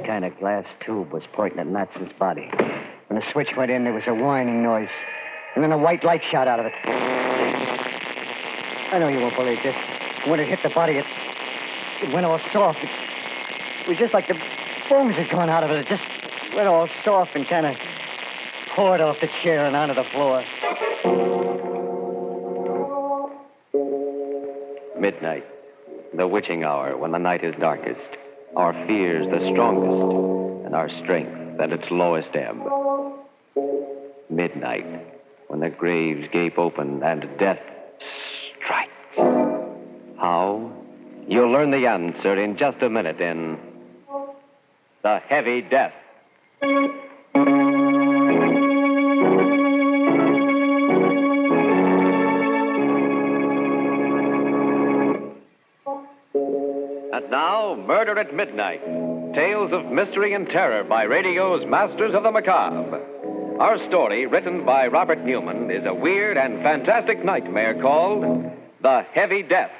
kind of glass tube was pointing at Matson's body. When the switch went in, there was a whining noise. And then a white light shot out of it. I know you won't believe this. When it hit the body, it went all soft. It was just like the bones had gone out of it. It just went all soft and kind of poured off the chair and onto the floor. Midnight, the witching hour when the night is darkest, our fears the strongest, and our strength at its lowest ebb. Midnight, when the graves gape open and death strikes. How? You'll learn the answer in just a minute in The Heavy Death. And now, Murder at Midnight. Tales of mystery and terror by radio's Masters of the Macabre. Our story, written by Robert Newman, is a weird and fantastic nightmare called The Heavy Death.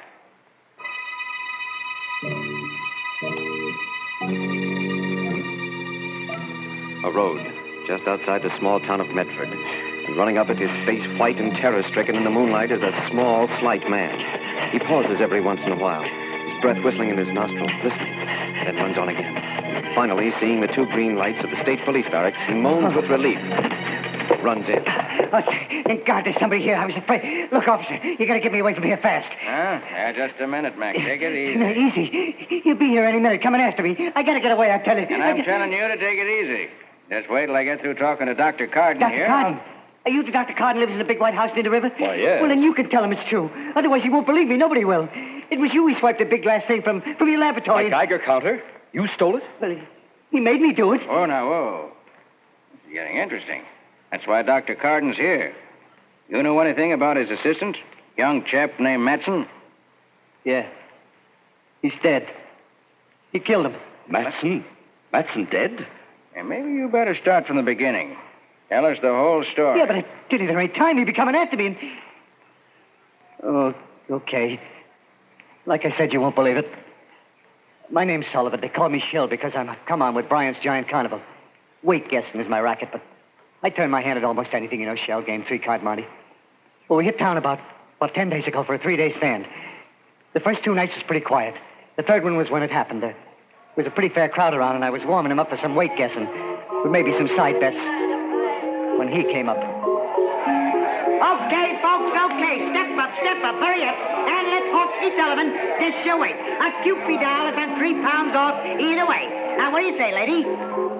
A road just outside the small town of Medford. And running up it, his face white and terror-stricken in the moonlight, is a small, slight man. He pauses every once in a while, his breath whistling in his nostrils, listening, then runs on again. Finally, seeing the 2 green lights of the state police barracks, he moans with relief. Runs in. Oh, thank God there's somebody here. I was afraid. Look, officer, you gotta get me away from here fast. Yeah, just a minute, Mac. Take it easy. No, easy. He'll be here any minute, coming after me. I gotta get away, I tell you. And I'm telling you to take it easy. Just wait till I get through talking to Dr. Carden here. Dr. Carden? Are you the Dr. Carden lives in the big white house near the river? Why, yes. Well, then you can tell him it's true. Otherwise, he won't believe me. Nobody will. It was you who swiped the big glass thing from your laboratory. My Geiger counter? You stole it? Well, he made me do it. Oh, now, whoa. This is getting interesting. That's why Dr. Carden's here. You know anything about his assistant? Young chap named Matson? Yeah. He's dead. He killed him. Matson? Matson dead? And maybe you better start from the beginning. Tell us the whole story. Yeah, but I did it the right time. He'd be coming after me and... Oh, okay. Like I said, you won't believe it. My name's Sullivan. They call me Shill because I'm a come-on with Bryant's Giant Carnival. Weight guessing is my racket, but I turn my hand at almost anything, you know, shell game, 3-card Monte. Well, we hit town about 10 days ago for a 3-day stand. The first 2 nights was pretty quiet. The third one was when it happened. There was a pretty fair crowd around, and I was warming him up for some weight guessing, with maybe some side bets, when he came up. Okay, folks, okay. Step up, hurry up. And let Hawksy Sullivan dish your weight. A Cupid doll is on 3 pounds off either way. Now, what do you say, lady?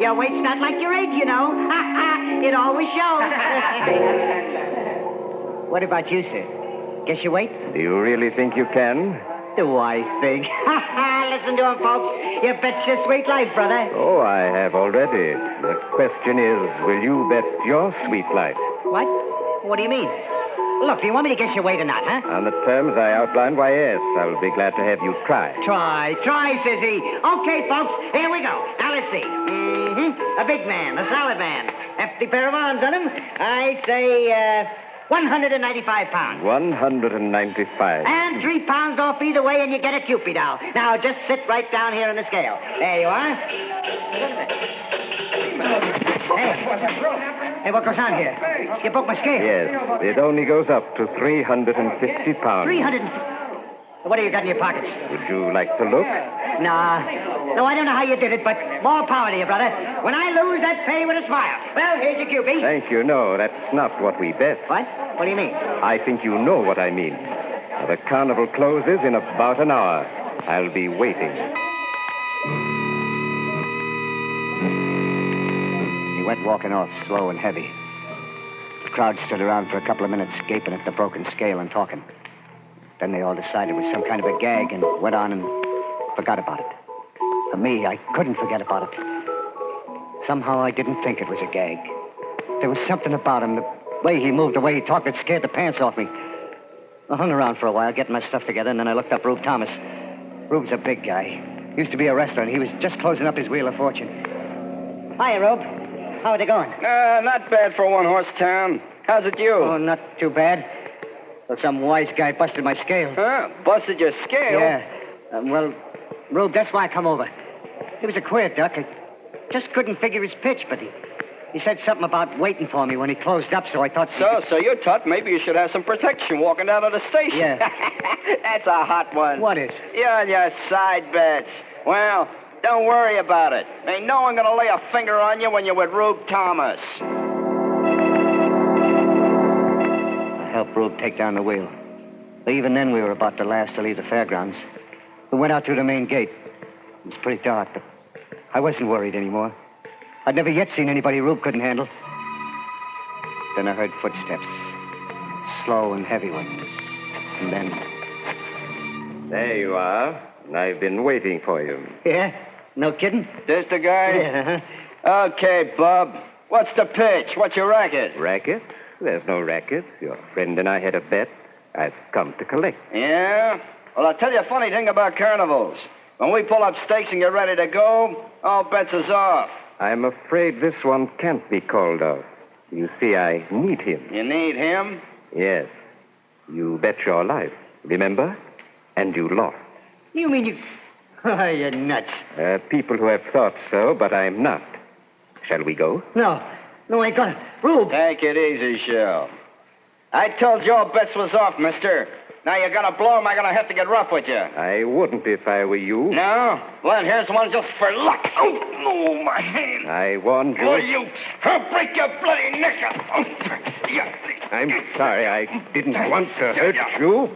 Your weight's not like your age, you know. It always shows. What about you, sir? Guess your weight? Do you really think you can? Do I think? Listen to him, folks. You bet your sweet life, brother. Oh, I have already. The question is, will you bet your sweet life? What? What do you mean? Look, do you want me to guess your weight or not, huh? On the terms I outlined, why, yes. I'll be glad to have you try. Try, says he. Okay, folks, here we go. Now, let's see. A big man, a solid man. Hefty pair of arms on him. I say, 195 pounds. 195. And 3 pounds off either way, and you get a Cupid doll. Now, just sit right down here on the scale. There you are. Hey, what goes on here? You broke my scale. Yes, it only goes up to 350 pounds. 300. What have you got in your pockets? Would you like to look? Nah. No, I don't know how you did it, but more power to you, brother. When I lose, I'd pay with a smile. Well, here's your Cupid. Thank you. No, that's not what we bet. What? What do you mean? I think you know what I mean. The carnival closes in about an hour. I'll be waiting. He went walking off, slow and heavy. The crowd stood around for a couple of minutes, gaping at the broken scale and talking. Then they all decided it was some kind of a gag and went on and forgot about it. For me, I couldn't forget about it. Somehow I didn't think it was a gag. There was something about him, the way he moved, the way he talked, it scared the pants off me. I hung around for a while, getting my stuff together, and then I looked up Rube Thomas. Rube's a big guy. Used to be a wrestler, and he was just closing up his Wheel of Fortune. Hiya, Rube. How are they going? Not bad for a one-horse town. How's it you? Oh, not too bad. Well, some wise guy busted my scale. Huh? Busted your scale? Yeah. Well, Rube, that's why I come over. He was a queer duck. just couldn't figure his pitch, but he said something about waiting for me when he closed up, so I thought... So you thought maybe you should have some protection walking down to the station. Yeah. That's a hot one. What is? You're on your side bets. Well, don't worry about it. Ain't no one gonna lay a finger on you when you're with Rube Thomas. I helped Rube take down the wheel. But even then, we were about the last to leave the fairgrounds. We went out through the main gate. It was pretty dark, but I wasn't worried anymore. I'd never yet seen anybody Rube couldn't handle. Then I heard footsteps. Slow and heavy ones. And then... There you are. I've been waiting for you. Yeah? No kidding? This the guy? Yeah. Okay, Bub. What's the pitch? What's your racket? Racket? There's no racket. Your friend and I had a bet. I've come to collect. Yeah? Well, I'll tell you a funny thing about carnivals. When we pull up stakes and get ready to go, all bets is off. I'm afraid this one can't be called off. You see, I need him. You need him? Yes. You bet your life, remember? And you lost. You mean you... Oh, you're nuts. People who have thought so, but I'm not. Shall we go? No, I ain't gonna. Rube! Take it easy, Shell. I told you all bets was off, mister. Now you're gonna blow him, I'm gonna have to get rough with you. I wouldn't if I were you. No? Well, here's one just for luck. Oh, no, my hand. I warned you. Oh, I'll break your bloody neck. Oh, yeah. I'm sorry. I didn't want to hurt you.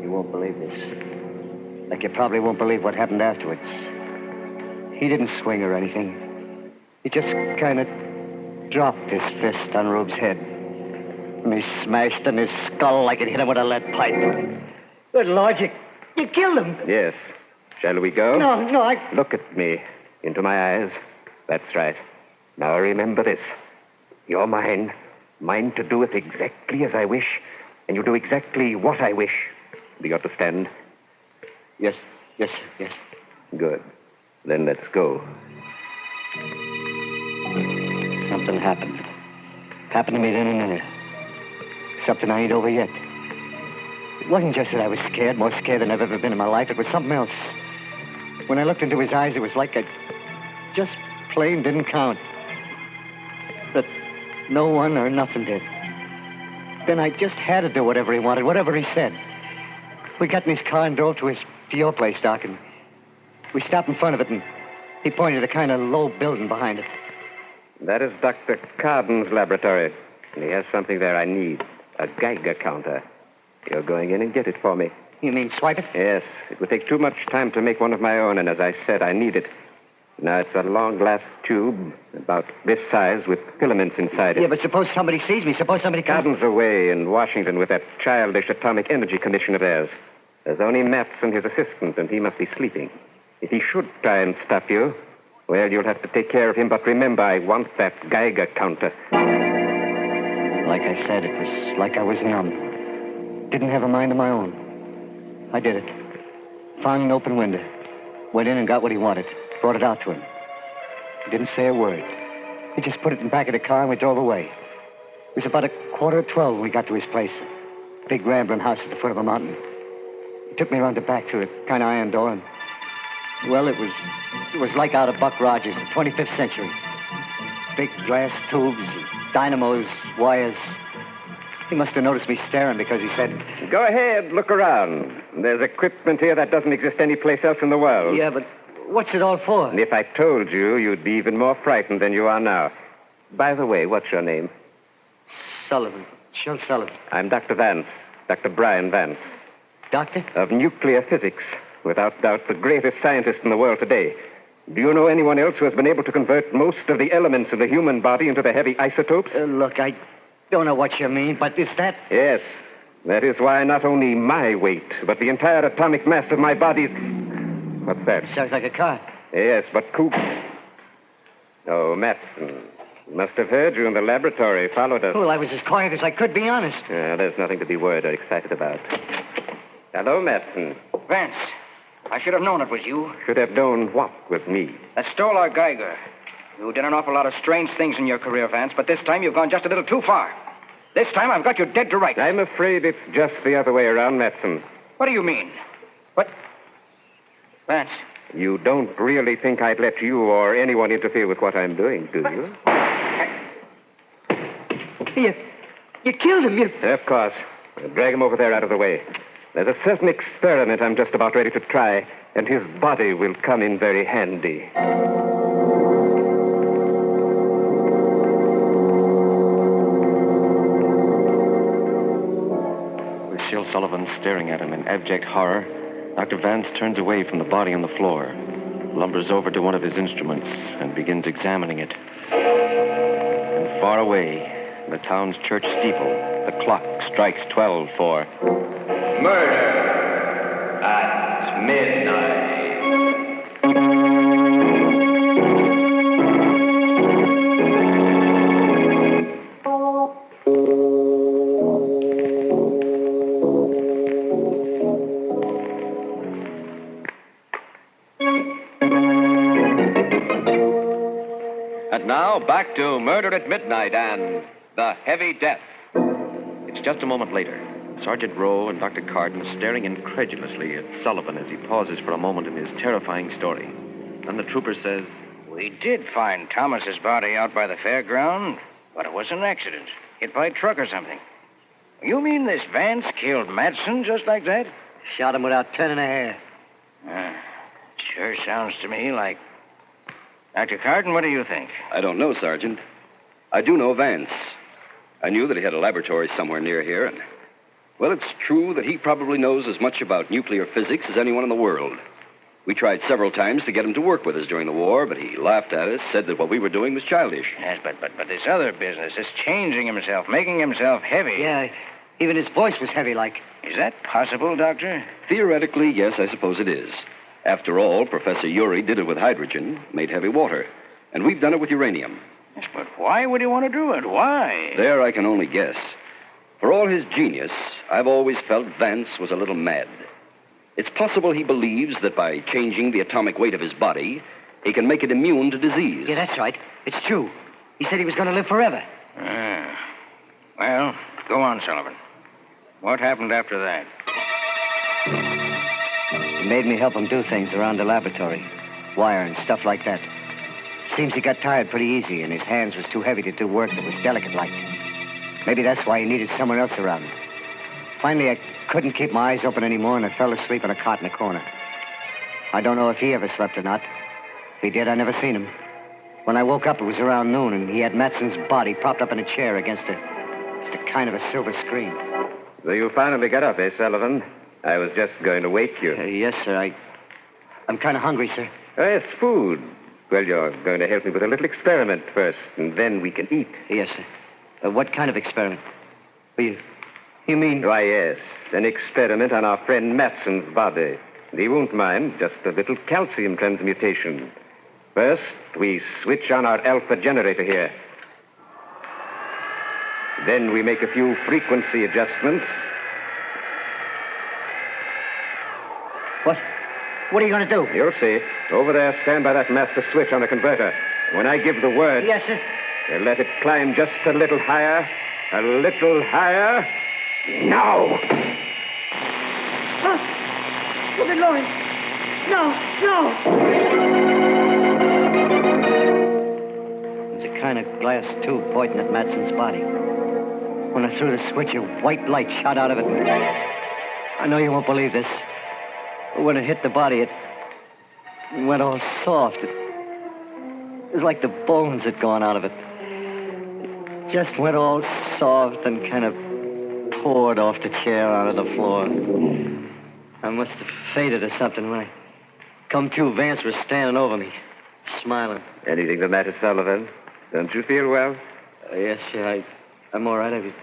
You won't believe this. Like you probably won't believe what happened afterwards. He didn't swing or anything. He just kind of dropped his fist on Rube's head. And he smashed in his skull like it hit him with a lead pipe. Good Lord, you killed him. Yes. Shall we go? No, I... Look at me. Into my eyes. That's right. Now remember this. You're mine. Mine to do it exactly as I wish. And you do exactly what I wish. Do you understand? Yes. Good. Then let's go. Something happened. Happened to me then and there. Something I ain't over yet. It wasn't just that I was scared, more scared than I've ever been in my life. It was something else. When I looked into his eyes, it was like I just plain didn't count. That no one or nothing did. Then I just had to do whatever he wanted, whatever he said. We got in his car and drove to your place, Doc, and we stopped in front of it, and he pointed at a kind of low building behind it. That is Dr. Carden's laboratory. And he has something there I need. A Geiger counter. You're going in and get it for me. You mean swipe it? Yes. It would take too much time to make one of my own, and as I said, I need it. Now, it's a long glass tube, about this size, with filaments inside it. Yeah, but suppose somebody sees me. Suppose somebody comes... Carden's away in Washington with that childish atomic energy commission of theirs. There's only Matson, his assistant, and he must be sleeping. If he should try and stop you, well, you'll have to take care of him, but remember, I want that Geiger counter. Like I said, it was like I was numb. Didn't have a mind of my own. I did it. Found an open window. Went in and got what he wanted. Brought it out to him. He didn't say a word. He just put it in the back of the car and we drove away. It was about 11:45 when we got to his place. A big rambling house at the foot of a mountain. He took me around the back through a kind of iron door and... Well, it was like out of Buck Rogers, the 25th century. Big glass tubes, dynamos, wires. He must have noticed me staring because he said... Go ahead, look around. There's equipment here that doesn't exist anyplace else in the world. Yeah, but what's it all for? And if I told you, you'd be even more frightened than you are now. By the way, what's your name? Sullivan. Shel Sullivan. I'm Dr. Vance. Dr. Brian Vance. Doctor? Of nuclear physics. Without doubt, the greatest scientist in the world today. Do you know anyone else who has been able to convert most of the elements of the human body into the heavy isotopes? Look, I don't know what you mean, but is that... Yes. That is why not only my weight, but the entire atomic mass of my body... What's that? Sounds like a car. Yes, but Coop... Oh, Matson. Must have heard you in the laboratory, followed us. Well, I was as quiet as I could, be honest. There's nothing to be worried or excited about. Hello, Matson. Vance, I should have known it was you. Should have known what with me? That stole our Geiger. You did an awful lot of strange things in your career, Vance, but this time you've gone just a little too far. This time I've got you dead to rights. I'm afraid it's just the other way around, Matson. What do you mean? What? Vance, You don't really think I'd let you or anyone interfere with what I'm doing, do you? You killed him. Of course. I'll drag him over there out of the way. There's a certain experiment I'm just about ready to try, and his body will come in very handy. With Shil Sullivan staring at him in abject horror, Dr. Vance turns away from the body on the floor, lumbers over to one of his instruments, and begins examining it. And far away, in the town's church steeple, the clock strikes 12 for murder at midnight. And now, back to Murder at Midnight and The Heavy Death. It's just a moment later. Sergeant Rowe and Dr. Carden staring incredulously at Sullivan as he pauses for a moment in his terrifying story. Then the trooper says, We did find Thomas's body out by the fairground, but it was an accident. Hit by a truck or something. You mean this Vance killed Matson just like that? Shot him without turning a hair. Sure sounds to me like... Dr. Carden, what do you think? I don't know, Sergeant. I do know Vance. I knew that he had a laboratory somewhere near here, and... Well, it's true that he probably knows as much about nuclear physics as anyone in the world. We tried several times to get him to work with us during the war, but he laughed at us, said that what we were doing was childish. Yes, but this other business, this changing himself, making himself heavy. Yeah, even his voice was heavy like. Is that possible, Doctor? Theoretically, yes, I suppose it is. After all, Professor Urey did it with hydrogen, made heavy water. And we've done it with uranium. Yes, but why would he want to do it? Why? There I can only guess. For all his genius, I've always felt Vance was a little mad. It's possible he believes that by changing the atomic weight of his body, he can make it immune to disease. Yeah, that's right. It's true. He said he was going to live forever. Well, go on, Sullivan. What happened after that? He made me help him do things around the laboratory. Wire and stuff like that. Seems he got tired pretty easy, and his hands was too heavy to do work that was delicate like. Maybe that's why he needed someone else around. Finally, I couldn't keep my eyes open anymore, and I fell asleep in a cot in a corner. I don't know if he ever slept or not. If he did, I never seen him. When I woke up, it was around noon, and he had Matson's body propped up in a chair against a kind of a silver screen. So you finally got up, eh, Sullivan? I was just going to wake you. Yes, sir. I'm kind of hungry, sir. Yes, food. Well, you're going to help me with a little experiment first, and then we can eat. Yes, sir. What kind of experiment? You mean... Why, yes. An experiment on our friend Matson's body. And he won't mind. Just a little calcium transmutation. First, we switch on our alpha generator here. Then we make a few frequency adjustments. What are you going to do? You'll see. Over there, stand by that master switch on the converter. When I give the word... Yes, sir. You let it climb just a little higher. A little higher. Now! Oh, good Lord. No. There's a kind of glass tube pointing at Matson's body. When I threw the switch, a white light shot out of it. I know you won't believe this. But when it hit the body, it went all soft. It was like the bones had gone out of it. It just went all soft and kind of poured off the chair onto the floor. I must have fainted or something. When I come to, Vance was standing over me, smiling. Anything the matter, Sullivan? Don't you feel well? Yes, sir. I'm all right.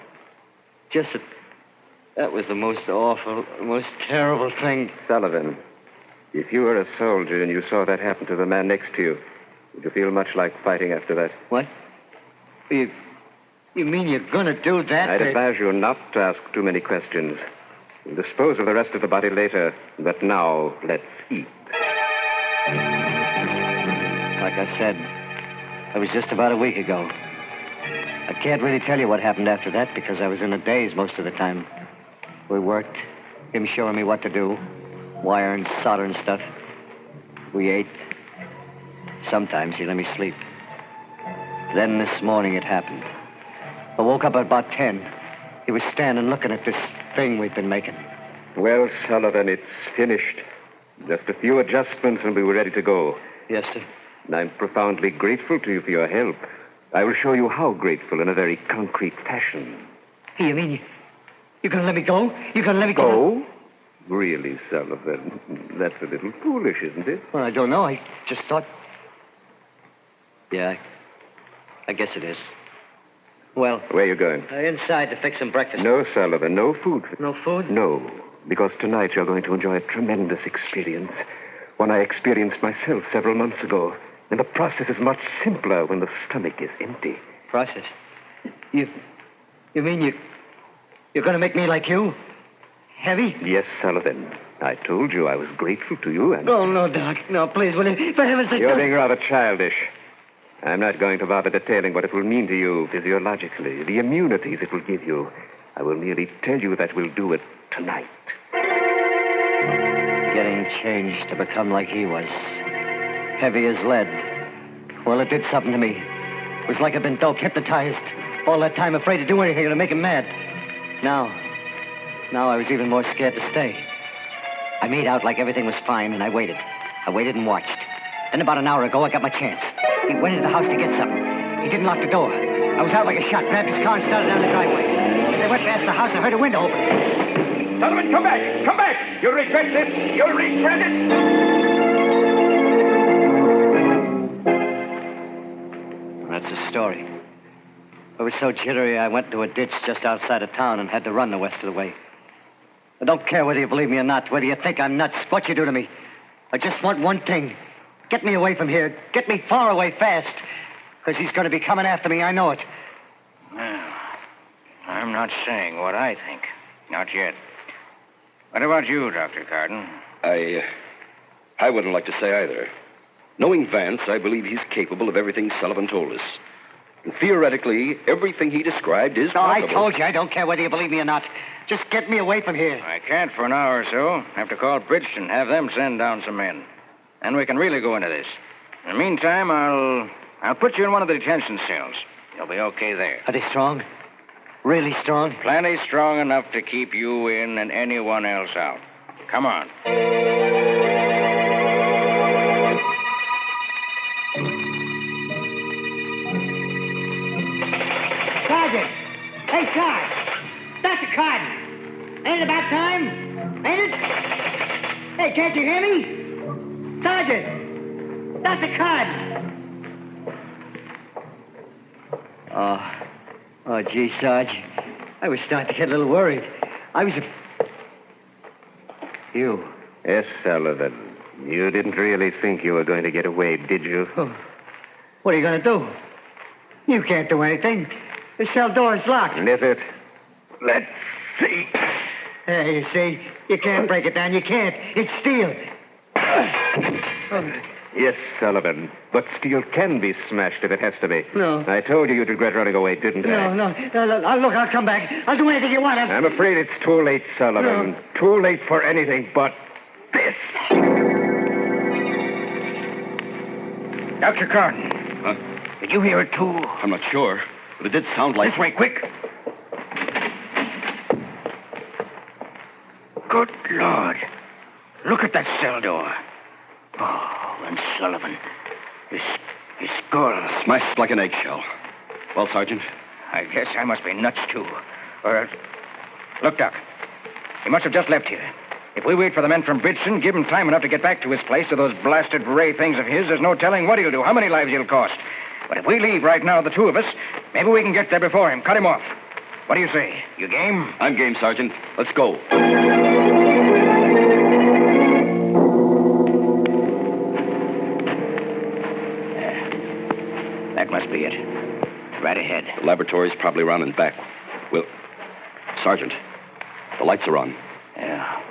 That was the most awful, most terrible thing. Sullivan, if you were a soldier and you saw that happen to the man next to you, would you feel much like fighting after that? What? You mean you're going to do that? I'd advise you not to ask too many questions. We'll dispose of the rest of the body later, but now let's eat. Like I said, it was just about a week ago. I can't really tell you what happened after that because I was in a daze most of the time. We worked, him showing me what to do, wire and solder and stuff. We ate. Sometimes he let me sleep. Then this morning it happened. I woke up at about 10. He was standing looking at this thing we've been making. Well, Sullivan, it's finished. Just a few adjustments and we were ready to go. Yes, sir. And I'm profoundly grateful to you for your help. I will show you how grateful in a very concrete fashion. You mean you're going to let me go? You're going to let me go? Go? Really, Sullivan, that's a little foolish, isn't it? Well, I don't know. I just thought... Yeah, I guess it is. Well... Where are you going? Inside to fix some breakfast. No, Sullivan, no food. No food? No, because tonight you're going to enjoy a tremendous experience. One I experienced myself several months ago. And the process is much simpler when the stomach is empty. Process? You mean you're going to make me like you? Heavy? Yes, Sullivan. I told you I was grateful to you and... Oh, no, Doc. No, please, will you? For heaven's sake, You're don't... being rather childish. I'm not going to bother detailing what it will mean to you physiologically, the immunities it will give you. I will merely tell you that we'll do it tonight. Getting changed to become like he was. Heavy as lead. Well, it did something to me. It was like I'd been doped, hypnotized. All that time afraid to do anything to make him mad. Now I was even more scared to stay. I made out like everything was fine, and I waited. I waited and watched. Then about an hour ago, I got my chance. He went into the house to get something. He didn't lock the door. I was out like a shot, grabbed his car and started down the driveway. As I went past the house, I heard a window open. Sullivan, come back! Come back! You'll regret this! You'll regret it! That's the story. I was so jittery, I went into a ditch just outside of town and had to run the rest of the way. I don't care whether you believe me or not, whether you think I'm nuts, what you do to me. I just want one thing. Get me away from here. Get me far away fast. Because he's going to be coming after me, I know it. Well, I'm not saying what I think. Not yet. What about you, Dr. Carden? I wouldn't like to say either. Knowing Vance, I believe he's capable of everything Sullivan told us. And theoretically, everything he described is possible. I told you, I don't care whether you believe me or not. Just get me away from here. I can't for an hour or so. Have to call Bridgeton, have them send down some men. And we can really go into this. In the meantime, I'll put you in one of the detention cells. You'll be okay there. Are they strong? Really strong? Plenty strong enough to keep you in and anyone else out. Come on. Sergeant! Hey, Sarge! Dr. Carden! Ain't it about time? Ain't it? Hey, can't you hear me? Sergeant! Dr. Carden! Oh, gee, Sarge. I was starting to get a little worried. You. Yes, Sullivan. You didn't really think you were going to get away, did you? Oh, what are you going to do? You can't do anything. The cell door is locked. Is it? Let's see. Hey, you see? You can't break it down. You can't. It's steel. Yes, Sullivan. But steel can be smashed if it has to be. No. I told you you'd regret running away, didn't I? No. Look, I'll come back. I'll do anything you want. I'm afraid it's too late, Sullivan. No. Too late for anything but this. Dr. Carden. Huh? Did you hear it, too? I'm not sure, but it did sound like... This way, quick. Good Lord. Look at that cell door. Oh, and Sullivan. His skull. Smashed like an eggshell. Well, Sergeant? I guess I must be nuts, too. Look, Doc. He must have just left here. If we wait for the men from Bridgeton, give him time enough to get back to his place to those blasted ray things of his, there's no telling what he'll do, how many lives he'll cost. But if we leave right now, the two of us, maybe we can get there before him, cut him off. What do you say? You game? I'm game, Sergeant. Let's go. That must be it. Right ahead. The laboratory's probably around and back. Well, Sergeant, the lights are on. Yeah.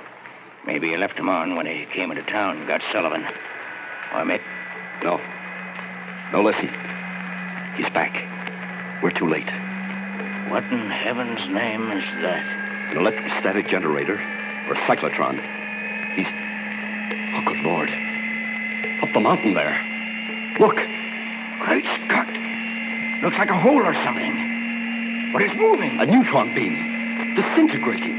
Maybe he left them on when he came into town and got Sullivan. Or maybe... No, listen. He's back. We're too late. What in heaven's name is that? An electrostatic generator or a cyclotron. Oh, good Lord. Up the mountain there. Look. Great Scott. Looks like a hole or something. But it's moving. A neutron beam. Disintegrating.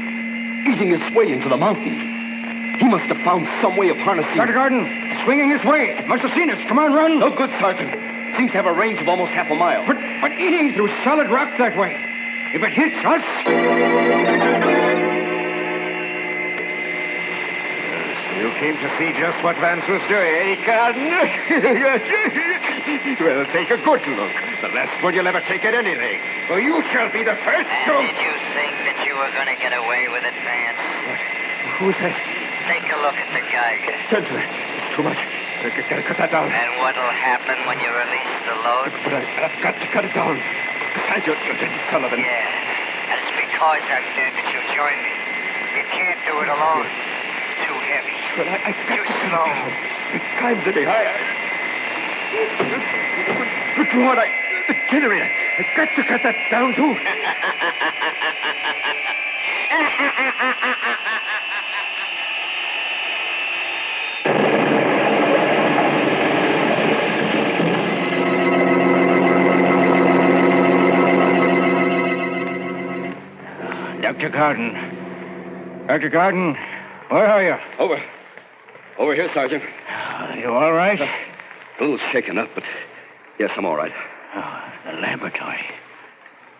Eating its way into the mountain. He must have found some way of harnessing... Dr. Gordon, swinging his way. Must have seen us. Come on, run. No good, Sergeant. Seems to have a range of almost half a mile. But eating through solid rock that way. If it hits us... You came to see just what Vance was doing, eh, Carden? Well, take a good look. The last one you'll ever take at anything. For you shall be the first to... And did you think that you were going to get away with it, Vance? Who's that? Take a look at the Geiger. Gentlemen, it's too much. Gotta cut that down. And what'll happen when you release the load? But I've got to cut it down. Sergeant Sullivan. Yeah, and it's because I'm dead that you join me. You can't do it alone. Too heavy. Well, I've got Too to cut slow. it down. It climbs any higher. Good Lord, the generator. I've got to cut that down, too. Dr. Gordon. Dr. Gordon, where are you? Over here, Sergeant. You all right? A little shaken up, but yes, I'm all right. Oh, the laboratory.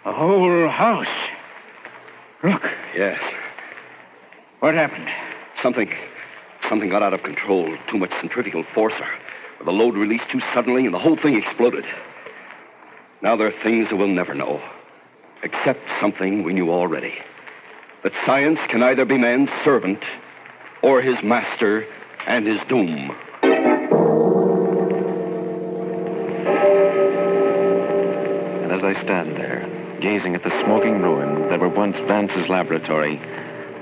A whole house. Look. Yes. What happened? Something got out of control. Too much centrifugal force, or the load released too suddenly, and the whole thing exploded. Now there are things that we'll never know. Except something we knew already. That science can either be man's servant or his master and his doom. And as I stand there, gazing at the smoking ruin that were once Vance's laboratory,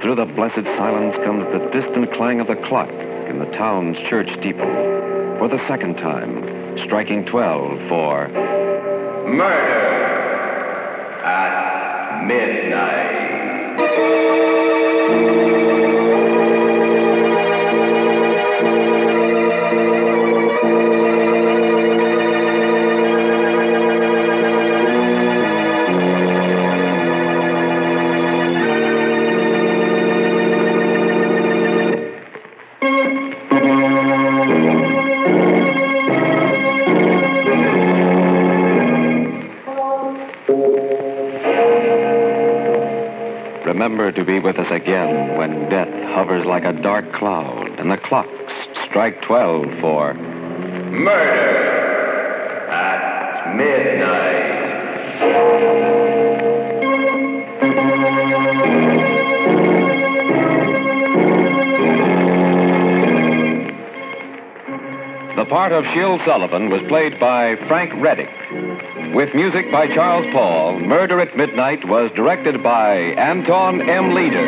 through the blessed silence comes the distant clang of the clock in the town's church steeple, for the second time, striking 12 for... Murder at midnight. Remember to be with us again when death hovers like a dark cloud and the clocks strike 12 for... Murder at midnight. The part of Shill Sullivan was played by Frank Reddick. With music by Charles Paul, Murder at Midnight was directed by Anton M. Leader.